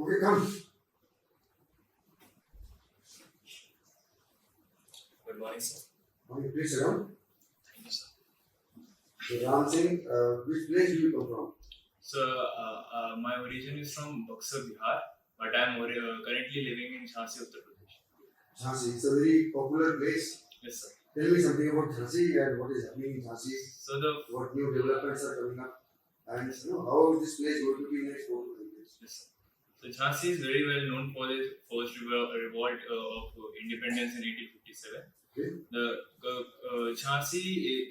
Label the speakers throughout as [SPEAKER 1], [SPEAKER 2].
[SPEAKER 1] Okay, come.
[SPEAKER 2] Good morning, sir.
[SPEAKER 1] Morning, please sit down.
[SPEAKER 2] Thank you, sir.
[SPEAKER 1] So, Ram Singh, which place do you come from?
[SPEAKER 2] So, my origin is from Buxar, Bihar, but I am currently living in Jhansi, Uttar Pradesh.
[SPEAKER 1] Jhansi. It's a very popular place.
[SPEAKER 2] Yes, sir.
[SPEAKER 1] Tell me something about Jhansi and what is happening in Jhansi.
[SPEAKER 2] So,
[SPEAKER 1] What new developments are coming up, and how is this place going to be next 4 to 5 years?
[SPEAKER 2] yes, sir. So Jhansi is very well known for the first revolt of independence in 1857.
[SPEAKER 1] Okay.
[SPEAKER 2] The Jhansi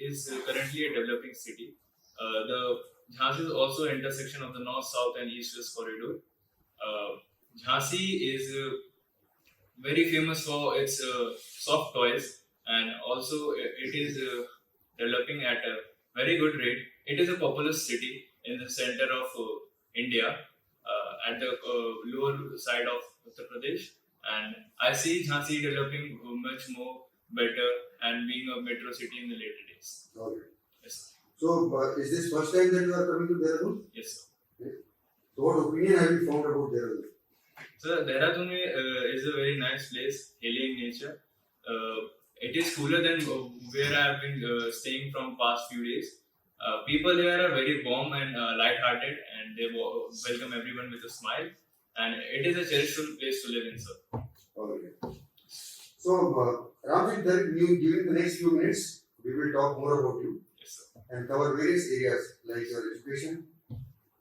[SPEAKER 2] is currently a developing city. The Jhansi is also an intersection of the north, south, and east-west corridor. Jhansi is very famous for its soft toys, and also it is developing at a very good rate. It is a populous city in the center of India, at the lower side of Uttar Pradesh, and I see Jhansi developing much more better and being a metro city in the later days.
[SPEAKER 1] Okay.
[SPEAKER 2] Yes,
[SPEAKER 1] So, is this first time that you are coming to Dehradun?
[SPEAKER 2] yes, sir.
[SPEAKER 1] Okay. So, what opinion have you found about Dehradun?
[SPEAKER 2] So Dehradun is a very nice place, hilly in nature. It is cooler than where I have been staying from past few days. People here are very warm and light-hearted, and they welcome everyone with a smile. And it is a cherishful place to live in, sir.
[SPEAKER 1] Okay. So, Ramjit, during the next few minutes, we will talk more about you
[SPEAKER 2] Yes, sir.
[SPEAKER 1] and cover various areas like your education,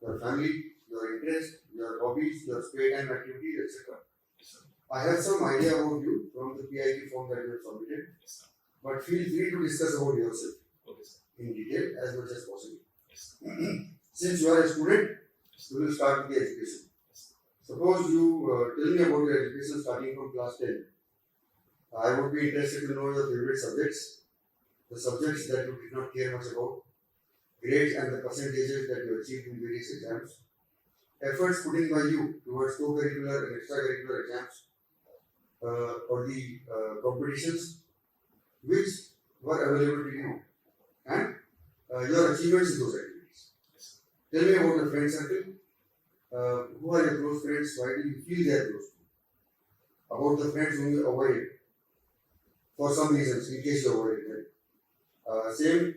[SPEAKER 1] your family, your interest, your hobbies, your spare time activities, etc.
[SPEAKER 2] Yes, sir.
[SPEAKER 1] I have some idea about you from the PIP form that you have submitted,
[SPEAKER 2] Yes, sir.
[SPEAKER 1] but feel free to discuss about yourself
[SPEAKER 2] Okay, sir.
[SPEAKER 1] in detail as much as possible.
[SPEAKER 2] Yes, sir.
[SPEAKER 1] Since you are a student, we will start with the education.
[SPEAKER 2] Yes.
[SPEAKER 1] Suppose you tell me about your education starting from class 10. I would be interested to know your favorite subjects, the subjects that you did not care much about, grades and the percentages that you achieved in various exams, efforts put in by you towards co-curricular and extracurricular exams, or the competitions which were available to you, and your achievements in those activities.
[SPEAKER 2] Yes.
[SPEAKER 1] Tell me about your friend circle. Who are your close friends? Why do you feel they are close to you? About the friends whom you avoided for some reasons, in case you avoided them. Same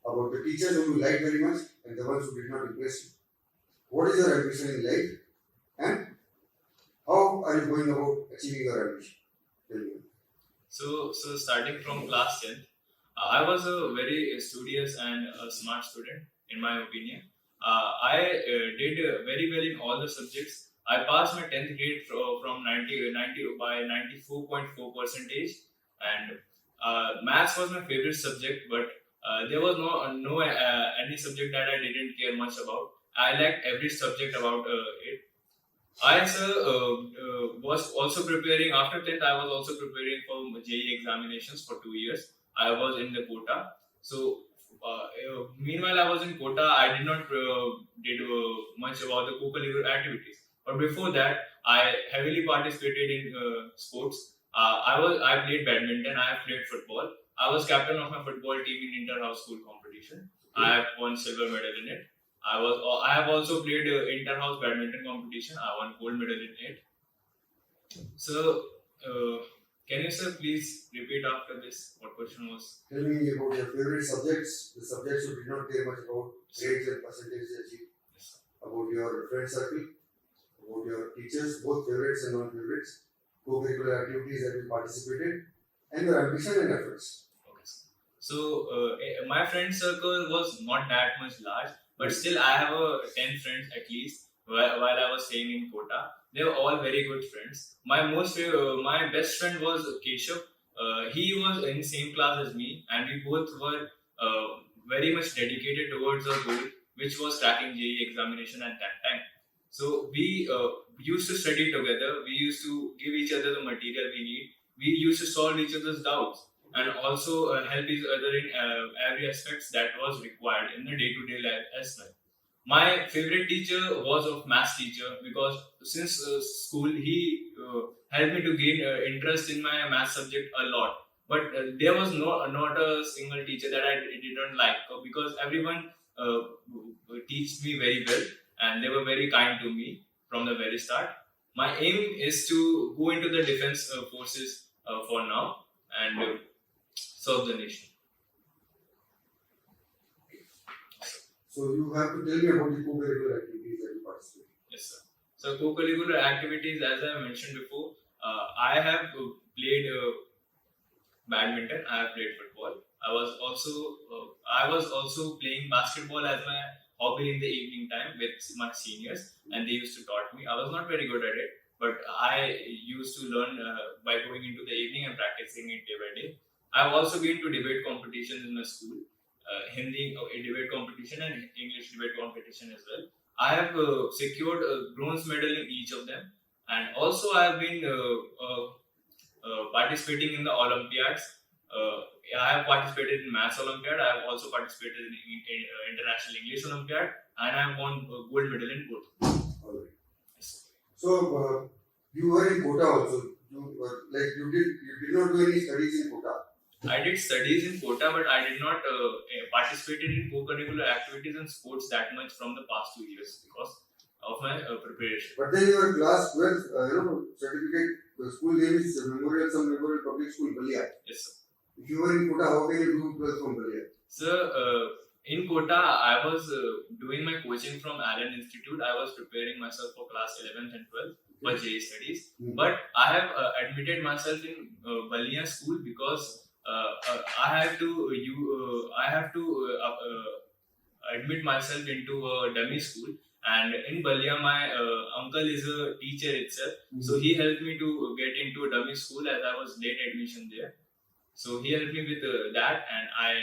[SPEAKER 1] about the teachers whom you liked very much and the ones who did not impress you. What is your ambition in life, and how are you going about achieving your ambition? Tell me.
[SPEAKER 2] So starting from class 10th, I was a very studious and a smart student, in my opinion. I did very well in all the subjects. I passed my 10th grade from 90 by 94.4 percentage, and maths was my favorite subject, but there was no any subject that I didn't care much about. I liked every subject about it. I was also preparing after 10th. I was also preparing for JEE examinations for 2 years. I was in the quota. So meanwhile, I was in quota. I did not did much about the co-curricular activities. But before that, I heavily participated in sports. I played badminton. I played football. I was captain of my football team in inter-house school competition. I have won silver medal in it. I have also played inter-house badminton competition. I won gold medal in it. So, can you, sir, please repeat after this? What question was?
[SPEAKER 1] Tell me about your favorite subjects, the subjects you did not care much about, grades and percentages achieved,
[SPEAKER 2] Yes,
[SPEAKER 1] about your friend circle, about your teachers, both favorites and non-favorites, co-curricular activities that you participated, and your ambition and efforts.
[SPEAKER 2] okay, sir. So, my friend circle was not that much large, but still I have 10 friends at least while I was staying in Kota. They were all very good friends. My best friend was Keshav. He was in the same class as me, and we both were very much dedicated towards our goal, which was cracking JEE examination at that time. So we used to study together. We used to give each other the material we need. We used to solve each other's doubts and also help each other in every aspects that was required in the day-to-day life as well. My favorite teacher was a maths teacher because since school he helped me to gain interest in my math subject a lot. But there was not a single teacher that I didn't like because everyone teached me very well and they were very kind to me from the very start. My aim is to go into the defense forces for now and serve the nation.
[SPEAKER 1] So you have to tell me about the co-curricular activities that you participate.
[SPEAKER 2] Yes, sir. So co-curricular activities, as I mentioned before, I have played badminton. I have played football. I was also playing basketball as my hobby in the evening time with my seniors, and they used to taught me. I was not very good at it, but I used to learn by going into the evening and practicing it day by day. I've also been to debate competitions in my school, Hindi debate competition and English debate competition as well. I have secured a bronze medal in each of them, and also I have been participating in the Olympiads. I have participated in Maths Olympiad. I have also participated in International English Olympiad, and I have won gold medal in both.
[SPEAKER 1] All right. So you were in Kota also. You did not do any studies in Kota.
[SPEAKER 2] I did studies in Kota, but I did not participated in co-curricular activities and sports that much from the past 2 years because of my preparation.
[SPEAKER 1] But then your class 12, certificate, the school name is Memorial Public School, Balia.
[SPEAKER 2] Yes, sir.
[SPEAKER 1] If you were in Kota, how can you do 12 from Balia?
[SPEAKER 2] Sir, in Kota, I was doing my coaching from Allen Institute. I was preparing myself for class 11th and 12th for JEE studies. But I have admitted myself in Balia school because I have to admit myself into a dummy school. And in Balia, my uncle is a teacher itself. So he helped me to get into a dummy school as I was late admission there. So he helped me with that, and I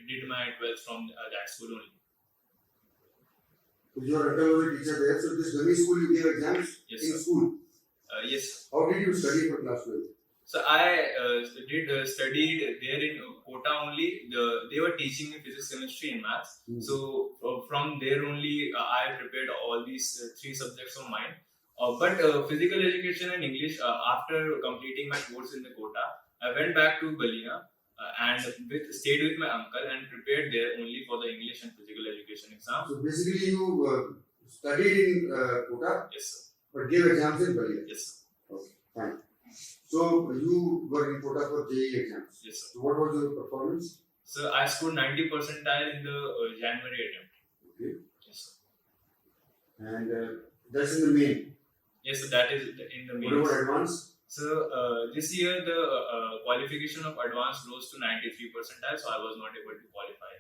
[SPEAKER 2] did my 12th from that school only.
[SPEAKER 1] So your uncle was a teacher there. So this dummy school you gave exams
[SPEAKER 2] Yes,
[SPEAKER 1] in
[SPEAKER 2] sir.
[SPEAKER 1] school.
[SPEAKER 2] Yes.
[SPEAKER 1] How did you study for class 12?
[SPEAKER 2] So I studied there in Kota only. They were teaching me physics, chemistry, and maths. So from there only, I prepared all these 3 subjects of mine. But physical education and English, after completing my course in the Kota, I went back to Balia and stayed with my uncle and prepared there only for the English and physical education exams.
[SPEAKER 1] So basically you studied in Kota,
[SPEAKER 2] Yes, sir.
[SPEAKER 1] but gave exams in Balia.
[SPEAKER 2] Yes, sir.
[SPEAKER 1] Okay, fine. So you were in Kota for JEE exams.
[SPEAKER 2] Yes, sir.
[SPEAKER 1] So what was your performance?
[SPEAKER 2] So I scored 90 percentile in the January attempt.
[SPEAKER 1] Okay.
[SPEAKER 2] Yes, sir.
[SPEAKER 1] And that's in the main.
[SPEAKER 2] Yes, so that is in the main.
[SPEAKER 1] What about advanced?
[SPEAKER 2] So this year the qualification of advanced rose to 93 percentile, so I was not able to qualify.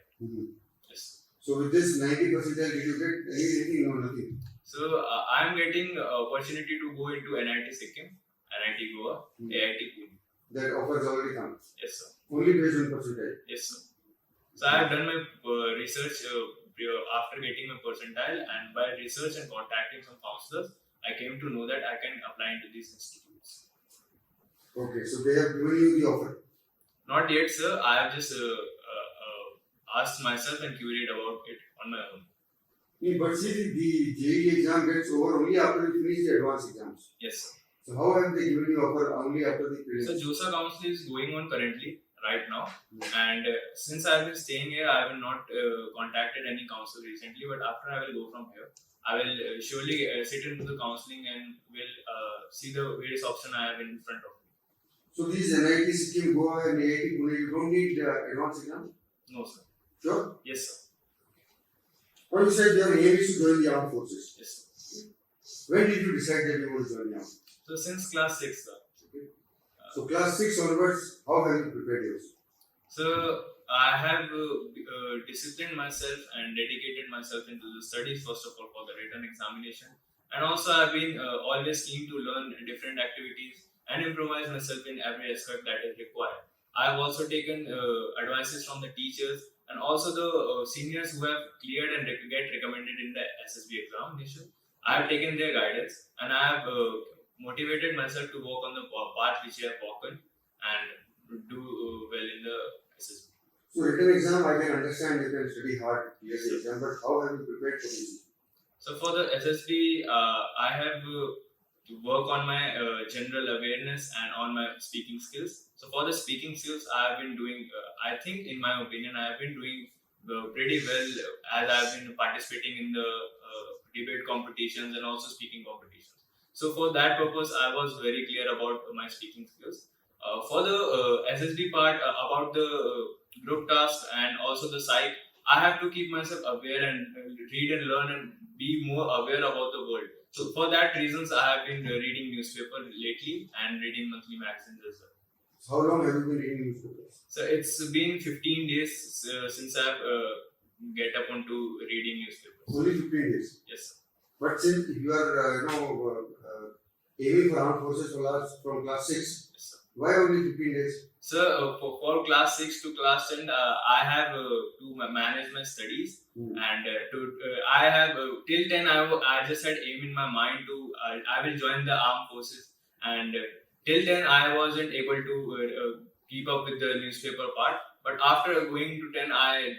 [SPEAKER 2] Yes.
[SPEAKER 1] So with this 90 percentile, did you get anything? No, nothing.
[SPEAKER 2] So I am getting opportunity to go into NIT Sikkim, NIT Goa, AIT Pune.
[SPEAKER 1] That offer has already come.
[SPEAKER 2] Yes, sir.
[SPEAKER 1] Only based on percentile.
[SPEAKER 2] Yes, sir. So I have done my research after getting my percentile, and by research and contacting some counselors, I came to know that I can apply into these institutes.
[SPEAKER 1] Okay, so they have given you the offer.
[SPEAKER 2] Not yet, sir. I have just asked myself and queried about it on my own.
[SPEAKER 1] But see, the JEE exam gets over only after you finish the advanced exams.
[SPEAKER 2] Yes, sir.
[SPEAKER 1] So how have they given you offer only after the prelims?
[SPEAKER 2] So JOSA counseling is going on currently, right now. And since I have been staying here, I have not contacted any counsel recently. But after I will go from here, I will surely sit into the counseling and will see the various options I have in front of me.
[SPEAKER 1] So these NIT Sikkim, Goa and AIT Pune, you don't need advanced exam?
[SPEAKER 2] No, sir.
[SPEAKER 1] Sure?
[SPEAKER 2] Yes, sir.
[SPEAKER 1] Or you said your aim is to join the armed forces.
[SPEAKER 2] Yes, sir.
[SPEAKER 1] When did you decide that you want to join the army?
[SPEAKER 2] So since class 6, sir.
[SPEAKER 1] So class 6 onwards, how have you prepared yourself?
[SPEAKER 2] So I have disciplined myself and dedicated myself into the studies first of all for the written examination, and also I've been always keen to learn different activities and improvise myself in every aspect that is required. I have also taken advices from the teachers and also the seniors who have cleared and get recommended in the SSB examination. I have taken their guidance and I have motivated myself to walk on the path which I have walked and do well in the SSB.
[SPEAKER 1] So written exam, I can understand you can study hard to clear the exam, but how have you prepared for this?
[SPEAKER 2] So for the SSB, I have to work on my general awareness and on my speaking skills. So for the speaking skills, I have been doing, I think in my opinion, I have been doing pretty well as I have been participating in the debate competitions and also speaking competitions. So for that purpose, I was very clear about my speaking skills. For the SSB part, about the group task and also the psych, I have to keep myself aware and read and learn and be more aware about the world. So for that reasons, I have been reading newspaper lately and reading monthly magazines as well.
[SPEAKER 1] So how long have you been reading newspapers?
[SPEAKER 2] So it's been 15 days since I've get up onto reading newspapers.
[SPEAKER 1] Only 15 days.
[SPEAKER 2] Yes, sir.
[SPEAKER 1] But since you are, aiming for armed forces from class 6,
[SPEAKER 2] Yes, sir.
[SPEAKER 1] why only 15 days?
[SPEAKER 2] So for class 6 to class 10, I have to manage my studies, and I have till 10 I just had aim in my mind to I will join the armed forces, and till then I wasn't able to keep up with the newspaper part. But after going to 10, I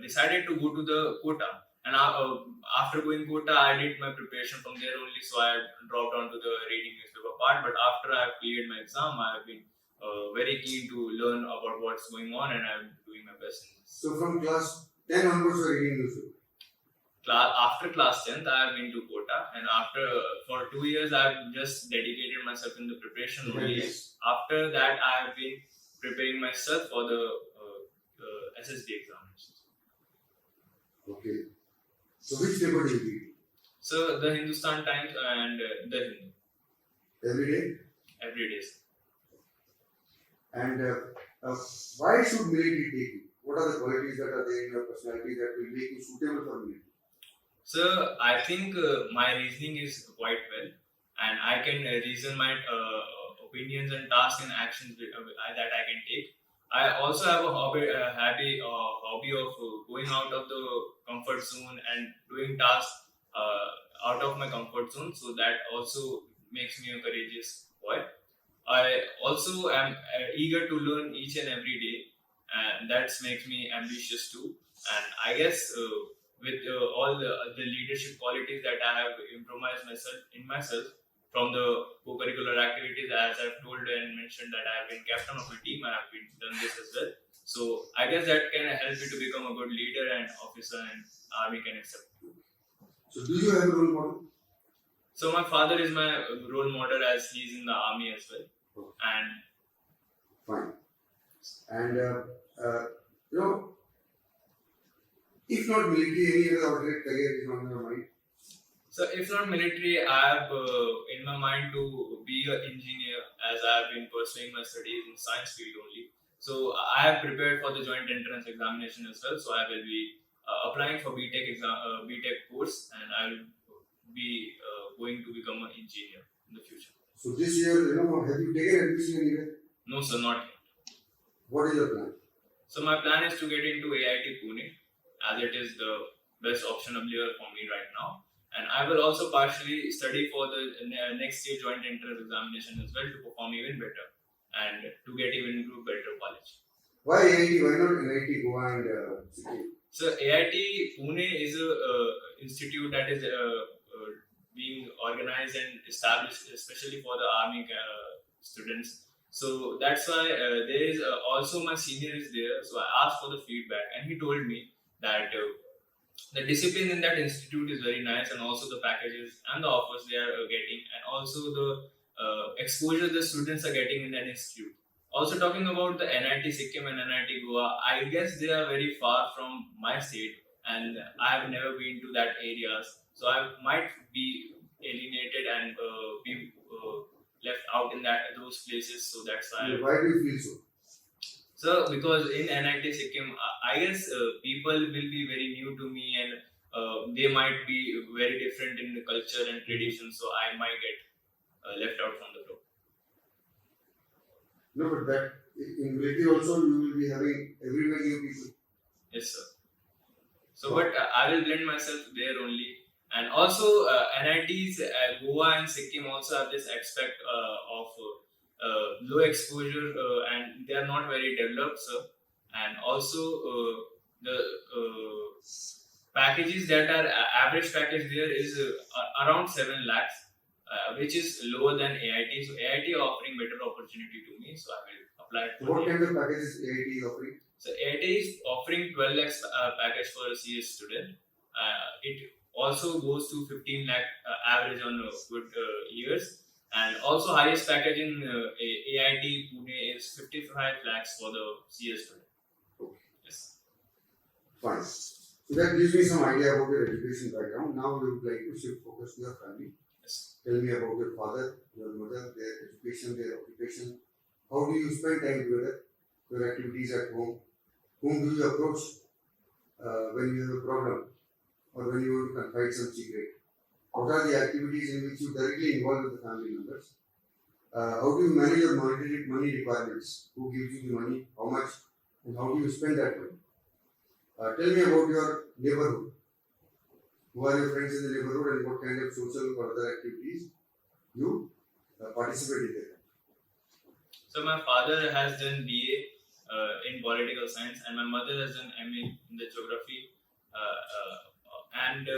[SPEAKER 2] decided to go to the quota, and after going quota, I did my preparation from there only. So I dropped onto the reading newspaper part. But after I have cleared my exam, I have been very keen to learn about what's going on, and I'm doing my best in this.
[SPEAKER 1] So from class 10 onwards, you are reading newspaper.
[SPEAKER 2] After class 10th, I have been to quota, and after for 2 years, I have just dedicated myself in the preparation only.
[SPEAKER 1] Yes.
[SPEAKER 2] After that, I have been preparing myself for the SSB examinations.
[SPEAKER 1] Okay. So which paper do you read?
[SPEAKER 2] So the Hindustan Times and the Hindu
[SPEAKER 1] Every day?
[SPEAKER 2] every day.
[SPEAKER 1] And why should military take you? What are the qualities that are there in your personality that will make you suitable for military?
[SPEAKER 2] So I think my reasoning is quite well, and I can reason my opinions and tasks and actions that I can take. I also have a hobby of going out of the comfort zone and doing tasks out of my comfort zone. So that also makes me a courageous boy. I also am eager to learn each and every day, and that makes me ambitious too. And I guess with all the leadership qualities that I have improvised myself from the co-curricular activities, as I've told and mentioned that I have been captain of a team, I have been done this as well. So I guess that can help me to become a good leader and officer, and army can accept.
[SPEAKER 1] So do you have a role model?
[SPEAKER 2] So my father is my role model, as he's in the army as well. And
[SPEAKER 1] Fine. And if not military, any other alternate career is on your mind?
[SPEAKER 2] so if not military, I have in my mind to be an engineer, as I have been pursuing my studies in science field only. So I have prepared for the joint entrance examination as well. So I will be applying for BTech course, and I will be going to become an engineer in the future.
[SPEAKER 1] So this year, have you taken admission anywhere?
[SPEAKER 2] No, sir, not yet.
[SPEAKER 1] What is your plan?
[SPEAKER 2] So my plan is to get into AIT Pune, as it is the best option available for me right now. And I will also partially study for the next year joint entrance examination as well to perform even better and to get even into a better college.
[SPEAKER 1] Why AIT? Why not NIT Goa and Sikkim?
[SPEAKER 2] So AIT Pune is a institute that is being organized and established especially for the army students. So that's why there is also my senior is there. So I asked for the feedback, and he told me that the discipline in that institute is very nice, and also the packages and the offers they are getting, and also the exposure the students are getting in that institute. Also talking about the NIT Sikkim and NIT Goa, I guess they are very far from my state, and I have never been to that areas, so I might be alienated and be left out in those places. So that's why.
[SPEAKER 1] Why do you feel so?
[SPEAKER 2] So because in NIT Sikkim, I guess people will be very new to me, and they might be very different in the culture and tradition. So I might get left out from the group.
[SPEAKER 1] No, but that in military also you will be having everywhere new people.
[SPEAKER 2] Yes, sir. So, but I will blend myself there only. And also, NITs, Goa and Sikkim also have this aspect of low exposure, and they are not very developed, sir. And also, the packages that are average package there is around 7 lakhs, which is lower than AIT. So, AIT offering better opportunity to me, so I will apply for
[SPEAKER 1] What
[SPEAKER 2] it.
[SPEAKER 1] kind of packages AIT is offering?
[SPEAKER 2] So, AIT is offering 12 lakhs package for a CS student. It also goes to 15 lakh average on good years. And also highest package in AIT Pune is 55 lakhs for the CS student.
[SPEAKER 1] Okay.
[SPEAKER 2] Yes.
[SPEAKER 1] Fine. So that gives me some idea about your education background. Now we would like to shift focus to your family.
[SPEAKER 2] Yes.
[SPEAKER 1] Tell me about your father, your mother, their education, their occupation. How do you spend time together? Your activities at home. Whom do you approach when you have a problem or when you want to confide some secret? What are the activities in which you directly involve with the family members? How do you manage your money requirements? Who gives you the money? How much? And how do you spend that money? Tell me about your neighborhood. Who are your friends in the neighborhood and what kind of social or other activities you participate in there?
[SPEAKER 2] So my father has done BA in political science, and my mother has done MA in the geography. And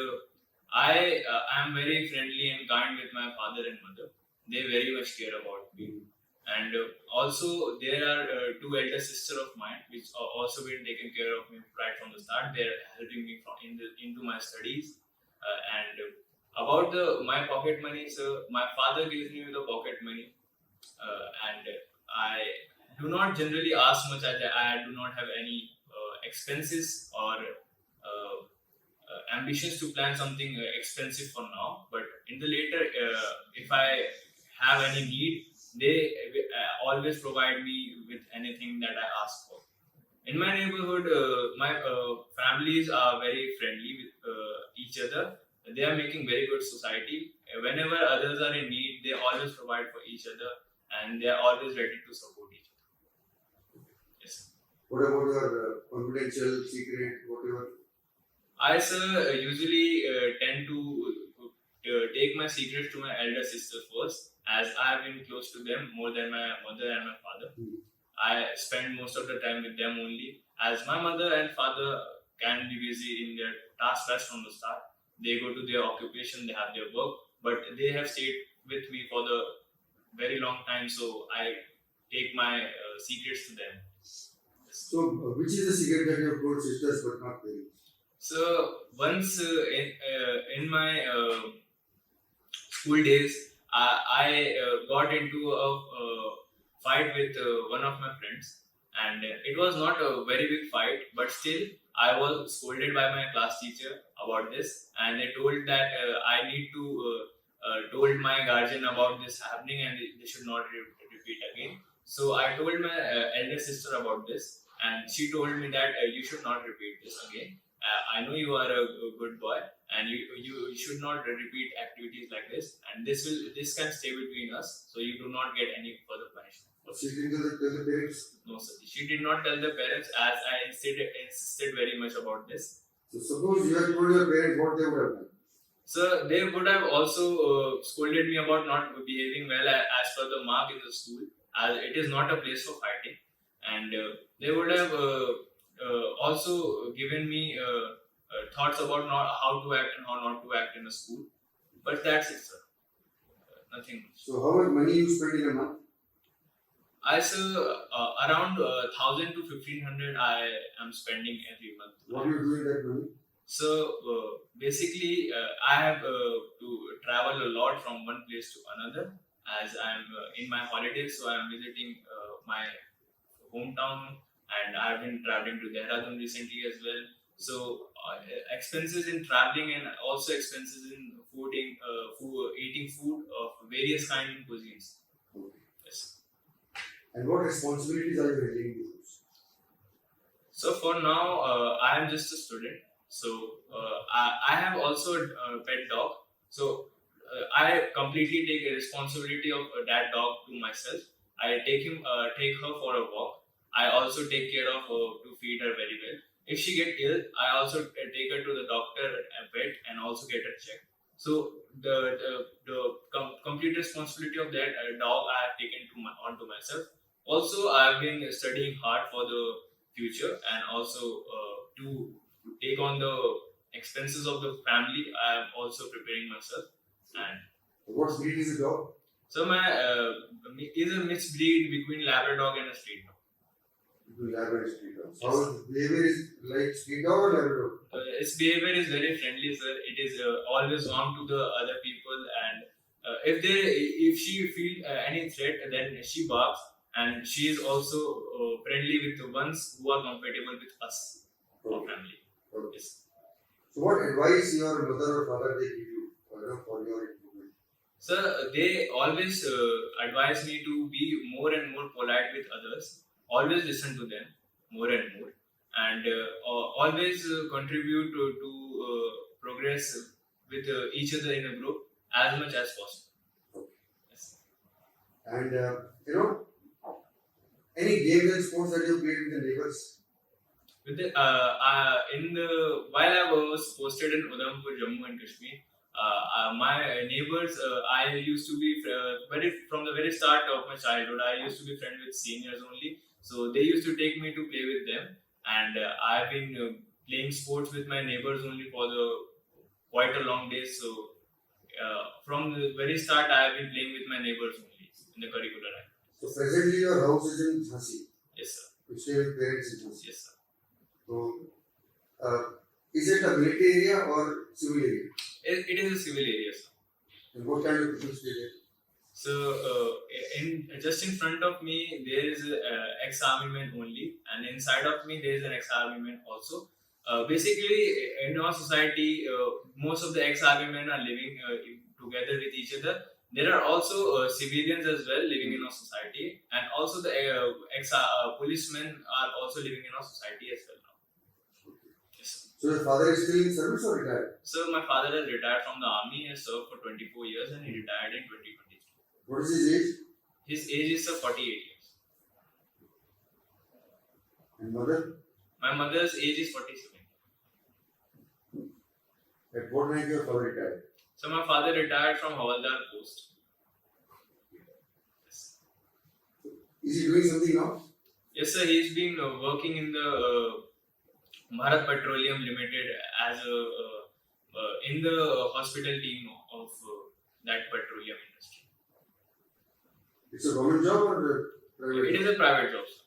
[SPEAKER 2] I am very friendly and kind with my father and mother. They very much care about me. And also there are two elder sisters of mine which are also been taking care of me right from the start. They're helping me into my studies. And about my pocket money, so my father gives me the pocket money, and I do not generally ask much. I do not have any expenses or ambitions to plan something expensive for now. But in the later, if I have any need, they always provide me with anything that I ask for. In my neighborhood, my families are very friendly with each other. They are making very good society. Whenever others are in need, they always provide for each other, and they are always ready to support each other. Yes.
[SPEAKER 1] What about your confidential, secret, whatever?
[SPEAKER 2] I usually tend to take my secrets to my elder sister first, as I have been close to them more than my mother and my father. I spend most of the time with them only, as my mother and father can be busy in their tasks right from the start. They go to their occupation, they have their work, but they have stayed with me for the very long time, so I take my secrets to them.
[SPEAKER 1] So, which is the secret that you have told sisters but not parents?
[SPEAKER 2] So once in my school days, I got into a fight with one of my friends, and it was not a very big fight, but still I was scolded by my class teacher about this, and they told that I need to told my guardian about this happening, and they should not repeat again. So I told my elder sister about this, and she told me that you should not repeat this again. I know you are a good boy, and you should not repeat activities like this, and this can stay between us, so you do not get any further punishment.
[SPEAKER 1] She didn't tell the parents?
[SPEAKER 2] No, sir. She did not tell the parents, as I insisted very much about this.
[SPEAKER 1] So suppose you had told your parents, what they would have done?
[SPEAKER 2] So they would have also scolded me about not behaving well as per the mark in the school, as it is not a place for fighting, and they would have also given me thoughts about how to act and how not to act in a school. But that's it, sir. Nothing much.
[SPEAKER 1] So how much money you spend in a month?
[SPEAKER 2] I say around 1,000 to 1,500 I am spending every month.
[SPEAKER 1] What do you do with that money?
[SPEAKER 2] So basically, I have to travel a lot from one place to another, as I am in my holidays. So I am visiting my hometown, and I have been traveling to Dehradun recently as well. So expenses in traveling, and also expenses in eating food of various kind of cuisines.
[SPEAKER 1] Okay.
[SPEAKER 2] Yes.
[SPEAKER 1] And what responsibilities are you handling with those?
[SPEAKER 2] So for now, I am just a student. So I have also a pet dog. So I completely take a responsibility of that dog to myself. I take her for a walk. I also take care of her to feed her very well. If she get ill, I also take her to the doctor and vet, and also get her checked. So the complete responsibility of that dog I have taken onto myself. Also, I have been studying hard for the future, and also to take on the expenses of the family. I am also preparing myself. And
[SPEAKER 1] what breed is the dog?
[SPEAKER 2] so my is a mixed breed between Labrador and a street dog.
[SPEAKER 1] Between lab and street dogs. How is behavior is like street dog or Labrador?
[SPEAKER 2] Its behavior is very friendly, sir. It is always warm to the other people, and if she feel any threat, then she barks, and she is also friendly with the ones who are comfortable with us, our
[SPEAKER 1] Okay.
[SPEAKER 2] family.
[SPEAKER 1] Okay.
[SPEAKER 2] Yes.
[SPEAKER 1] So what advice your mother or father they give you for your improvement?
[SPEAKER 2] Sir, they always advise me to be more and more polite with others, always listen to them more and more, and always contribute to progress with each other in a group as much as possible. Yes.
[SPEAKER 1] And any games and sports that you played with the neighbors?
[SPEAKER 2] With the, while I was posted in Udhampur, Jammu and Kashmir, my neighbors, I used to be from the very start of my childhood. I used to be friends with seniors only, so they used to take me to play with them, and I've been playing sports with my neighbors only for the quite a long days. So from the very start, I have been playing with my neighbors only in the curricular line.
[SPEAKER 1] So presently your house is in Jhansi.
[SPEAKER 2] Yes, sir.
[SPEAKER 1] You stay with parents in Jhansi.
[SPEAKER 2] Yes, sir.
[SPEAKER 1] So is it a military area or civil area?
[SPEAKER 2] It is a civil area, sir.
[SPEAKER 1] And what kind of people stay there?
[SPEAKER 2] So, just in front of me there is ex-army men only, and inside of me there is an ex-army man also. Basically, in our society, most of the ex-army men are living together with each other. There are also civilians as well living in our society, and also the ex-policemen are also living in our society as well now. Yes.
[SPEAKER 1] So your father is still in service or retired?
[SPEAKER 2] So my father has retired from the army. He has served for 24 years and he retired in 2023.
[SPEAKER 1] What is his age?
[SPEAKER 2] His age is 48 years.
[SPEAKER 1] And mother?
[SPEAKER 2] My mother's age is 47.
[SPEAKER 1] At what rank your father retired?
[SPEAKER 2] So my father retired from Havaldar post. Yes.
[SPEAKER 1] Is he doing something now?
[SPEAKER 2] Yes, sir. He's been working in the Bharat Petroleum Limited as in the hospital team of that petroleum industry.
[SPEAKER 1] It's a government job or private
[SPEAKER 2] It
[SPEAKER 1] job?
[SPEAKER 2] is a private job, sir.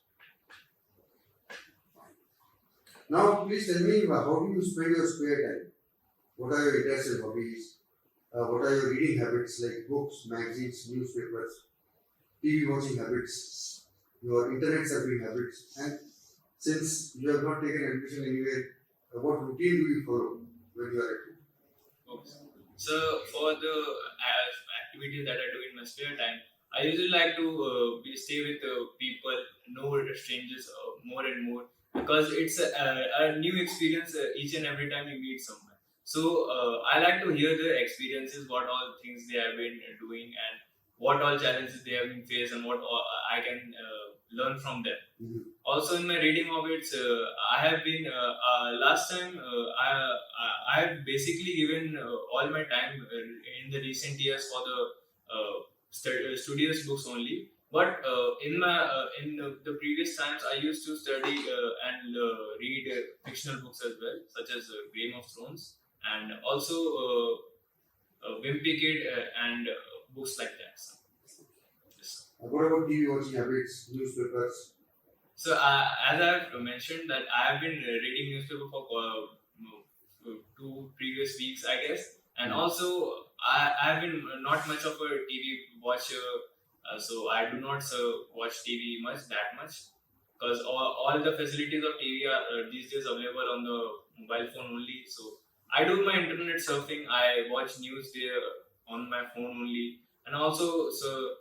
[SPEAKER 1] Now, please tell me how do you spend your spare time? What are your interests and hobbies? What are your reading habits like books, magazines, newspapers, TV watching habits, your internet surfing habits, and since you have not taken admission anywhere, what routine do you follow when you are at home?
[SPEAKER 2] Okay. So for the activities that I do in my spare time, I usually like to stay with people, know strangers more and more, because it's a new experience each and every time you meet someone. So I like to hear their experiences, what all things they have been doing, and what all challenges they have been faced, and what all I can learn from them.
[SPEAKER 1] Mhm.
[SPEAKER 2] Also, in my reading habits, I have been last time I have basically given all my time in the recent years for the studious books only. But in the previous times, I used to study and read fictional books as well, such as Game of Thrones, and also Wimpy Kid and books like that. So, yes.
[SPEAKER 1] What about TV watching habits, newspapers?
[SPEAKER 2] So as I've mentioned that I have been reading newspaper for 2 previous weeks, I guess, and also I have been not much of a TV watcher, so I do not watch TV that much, because all the facilities of TV are these days available on the mobile phone only. So I do my internet surfing. I watch news there on my phone only, and also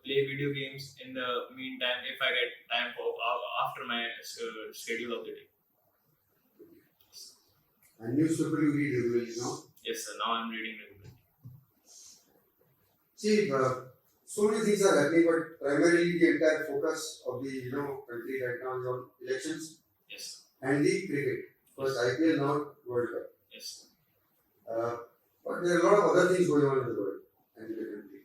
[SPEAKER 2] play video games in the meantime if I get time for after my schedule of the day.
[SPEAKER 1] And newspaper you read regularly now?
[SPEAKER 2] Yes, sir. Now I'm reading regularly.
[SPEAKER 1] See, so many things are happening, but primarily the entire focus of the country right now is on elections
[SPEAKER 2] Yes,
[SPEAKER 1] and the cricket. First IPL, now World Cup.
[SPEAKER 2] yes.
[SPEAKER 1] But there are a lot of other things going on in the world and in the country.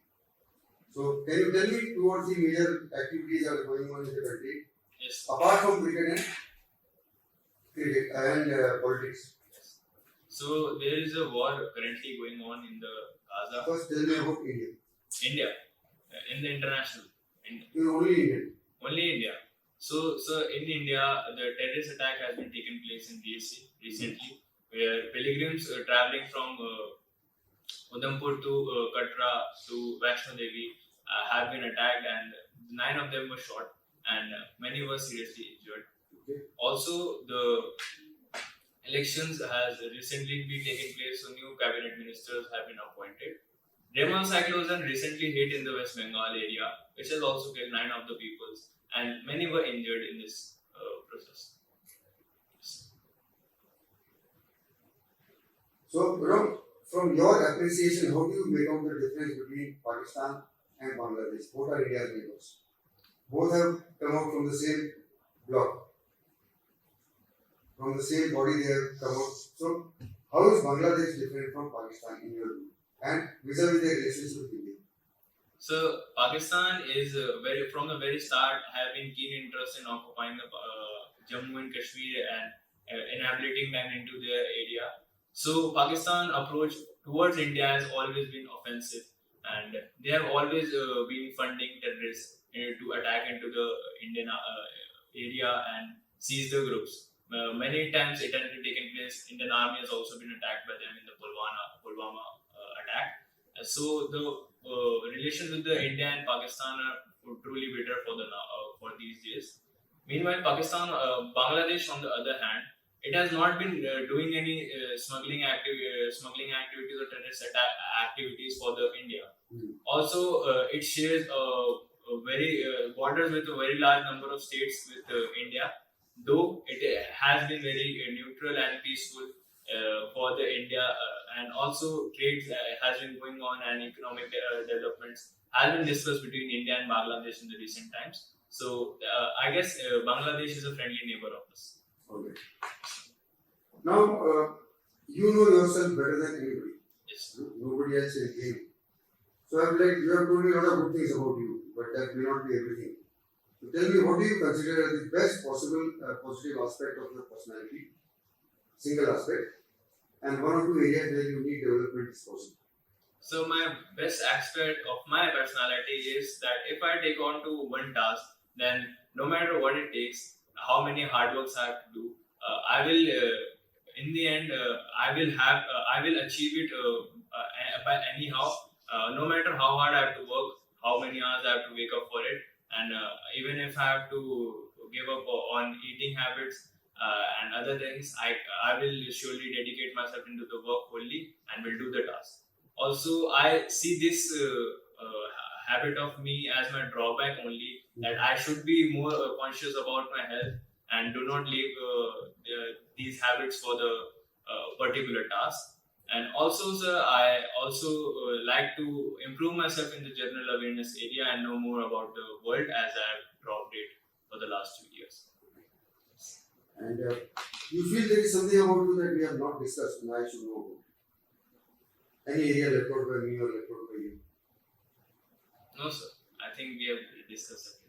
[SPEAKER 1] So, can you tell me 2 or 3 major activities that are going on in the country
[SPEAKER 2] Yes.
[SPEAKER 1] apart from cricket and politics?
[SPEAKER 2] Yes. So there is a war currently going on in the Gaza,
[SPEAKER 1] First, tell me about India.
[SPEAKER 2] India, in the international,
[SPEAKER 1] You're only Indian.
[SPEAKER 2] only India. So in India, the terrorist attack has been taken place in DSC recently, where pilgrims traveling from Udhampur to Katra to Vaishno Devi have been attacked, and 9 of them were shot, and many were seriously injured.
[SPEAKER 1] Okay.
[SPEAKER 2] Also, the elections has recently been taking place, so new cabinet ministers have been appointed. Remal cyclone recently hit in the West Bengal area, which has also killed 9 of the peoples, and many were injured in this process.
[SPEAKER 1] So, from your appreciation, how do you make out the difference between Pakistan and Bangladesh? Both are India's neighbors. Both have come out from the same block. From the same body they have come out. So, how is Bangladesh different from Pakistan in your view? And vis-a-vis their relationship with India?
[SPEAKER 2] So Pakistan is from the very start having keen interest in occupying the Jammu and Kashmir and inhabiting them into their area. So Pakistan approach towards India has always been offensive, and they have always been funding terrorists to attack into the Indian area and seize the groups. Many times it has been taken place. Indian army has also been attacked by them in the Pulwama attack. So the relations with the India and Pakistan are truly bitter for these days. Meanwhile, Bangladesh, on the other hand, it has not been doing any smuggling activities or terrorist activities for the India. Also, it shares very borders with a very large number of states with India, though it has been very neutral and peaceful for the India, and also trade has been going on, and economic developments has been discussed between India and Bangladesh in the recent times. So I guess Bangladesh is a friendly neighbor of us.
[SPEAKER 1] Okay. Now, you know yourself better than anybody.
[SPEAKER 2] Yes.
[SPEAKER 1] Nobody else in the game. So I'm like, you have told me a lot of good things about you, but that may not be everything. So tell me, what do you consider as the best possible positive aspect of your personality? Single aspect. And 1 or 2 areas where you need development is possible.
[SPEAKER 2] So my best aspect of my personality is that if I take on to one task, then no matter what it takes, how many hard works I have to do, I will in the end I will achieve it by anyhow. No matter how hard I have to work, how many hours I have to wake up for it, and even if I have to give up on eating habits and other things, I will surely dedicate myself into the work wholly and will do the task. Also, I see this habit of me as my drawback only, that I should be more conscious about my health and do not leave these habits for the particular task. And also, sir, I also like to improve myself in the general awareness area and know more about the world, as I have dropped it for the last 2 years.
[SPEAKER 1] And you feel there is something about you that we have not discussed and I should know about? Any area left out by me or left out by you?
[SPEAKER 2] No, sir. I think we have discussed it.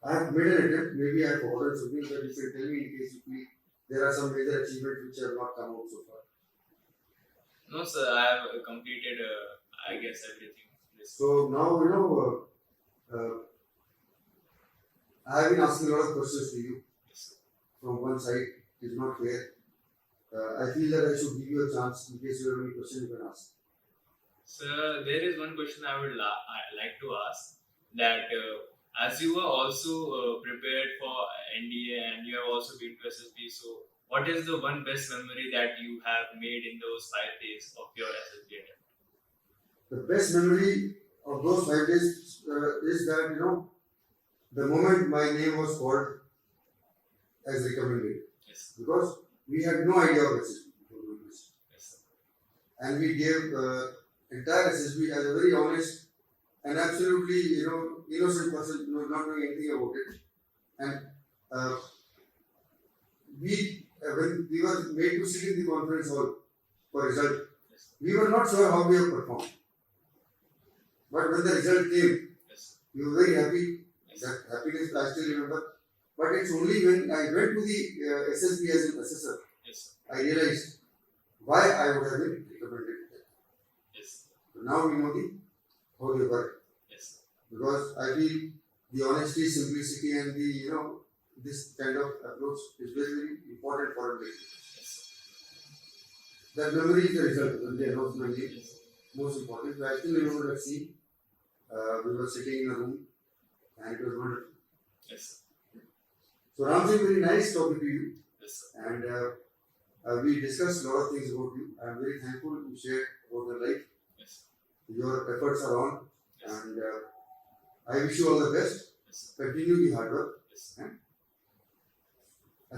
[SPEAKER 1] I have made an attempt, maybe I have forgotten something, but you can tell me in case you feel there are some major achievements which have not come out so far.
[SPEAKER 2] No, sir. I have completed, I guess, everything.
[SPEAKER 1] So now, I have been asking a lot of questions to you.
[SPEAKER 2] Yes, sir.
[SPEAKER 1] From one side, it is not fair. I feel that I should give you a chance in case you have any question you can ask.
[SPEAKER 2] Sir, there is one question I would like to ask, that as you were also prepared for NDA and you have also been to SSB, so what is the one best memory that you have made in those 5 days of your SSB attempt?
[SPEAKER 1] The best memory of those 5 days is that, the moment my name was called as recommended.
[SPEAKER 2] Yes.
[SPEAKER 1] Because we had no idea of SSB.
[SPEAKER 2] Yes, sir.
[SPEAKER 1] And we gave entire SSB as a very honest and absolutely, innocent person, not knowing anything about it. And when we were made to sit in the conference hall for result,
[SPEAKER 2] Yes, sir.
[SPEAKER 1] we were not sure how we have performed. But when the result came,
[SPEAKER 2] Yes, sir.
[SPEAKER 1] we were very happy.
[SPEAKER 2] Yes,
[SPEAKER 1] That happiness I still remember. But it's only when I went to the SSB as an assessor,
[SPEAKER 2] yes, sir.
[SPEAKER 1] I realized why I would have been recommended.
[SPEAKER 2] Yes,
[SPEAKER 1] So now we know how they work.
[SPEAKER 2] yes,
[SPEAKER 1] Because I feel the honesty, simplicity, and the this kind of approach is very, very important for a lady.
[SPEAKER 2] Yes,
[SPEAKER 1] That memory is the result when they announce my name.
[SPEAKER 2] yes,
[SPEAKER 1] Most important. So I still remember that scene. We were sitting in a room and it was wonderful.
[SPEAKER 2] yes,
[SPEAKER 1] So Ram Singh, very nice talking to you.
[SPEAKER 2] yes,
[SPEAKER 1] And we discussed a lot of things about you. I am very thankful you shared about your life.
[SPEAKER 2] yes,
[SPEAKER 1] Your efforts are on.
[SPEAKER 2] yes,
[SPEAKER 1] And I wish you all the best.
[SPEAKER 2] yes,
[SPEAKER 1] Continue the hard work.
[SPEAKER 2] yes.
[SPEAKER 1] And